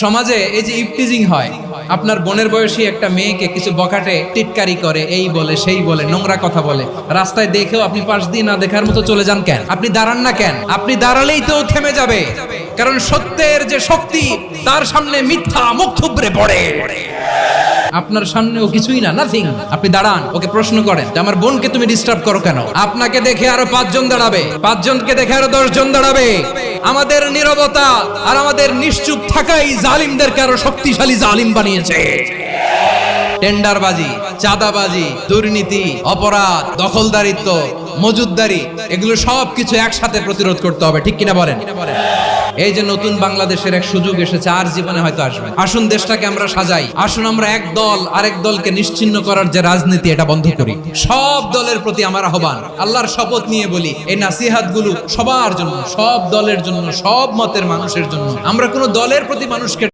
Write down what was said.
সমাজে এই যে ইফটিজিং হয়, আপনার বোনের বয়সী একটা মেয়েকে কিছু বখাটে টিটকারি করে, এই বলে সেই বলে, নোংরা কথা বলে, রাস্তায় দেখেও আপনি পাশ দিয়ে না দেখার মতো চলে যান কেন? আপনি দাঁড়ান না কেন? আপনি দাঁড়ালেই তো থেমে যাবে, কারণ সত্যের যে শক্তি তার সামনে মিথ্যা মুখ থুবড়ে পড়ে। আপনার সামনে ও কিছুই না, নাথিং। আপনি দাঁড়ান, ওকে প্রশ্ন করেন যে আমার বোনকে তুমি ডিস্টার্ব করো কেন? আপনাকে দেখে আরো 5 জন দাঁড়াবে, 5 জনকে দেখে আরো 10 জন দাঁড়াবে। আমাদের নীরবতা আর আমাদের নিশ্চুপ থাকাই জালিমদেরকে আরো শক্তিশালী জালিম বানিয়েছে। টেন্ডারবাজি, চাঁদাবাজি, দুর্নীতি, অপরাধ, দখলদারিত্ব, মজুদদারি, এগুলো সবকিছু একসাথে প্রতিরোধ করতে হবে, ঠিক কিনা বলেন? এই যে নতুন বাংলাদেশের এক সুযোগ এসেছে, আর জীবনে হয়তো আসবে। আসুন দেশটাকে আমরা সাজাই, আসুন আমরা এক দল আরেক দলকে নিশ্চিহ্ন করার যে রাজনীতি, এটা বন্ধ করি। সব দলের প্রতি আমার আহ্বান, আল্লাহর শপথ নিয়ে বলি, এই নাসিহাত গুলো সবার জন্য, সব দলের জন্য, সব মতের মানুষের জন্য। আমরা কোনো দলের প্রতি মানুষকে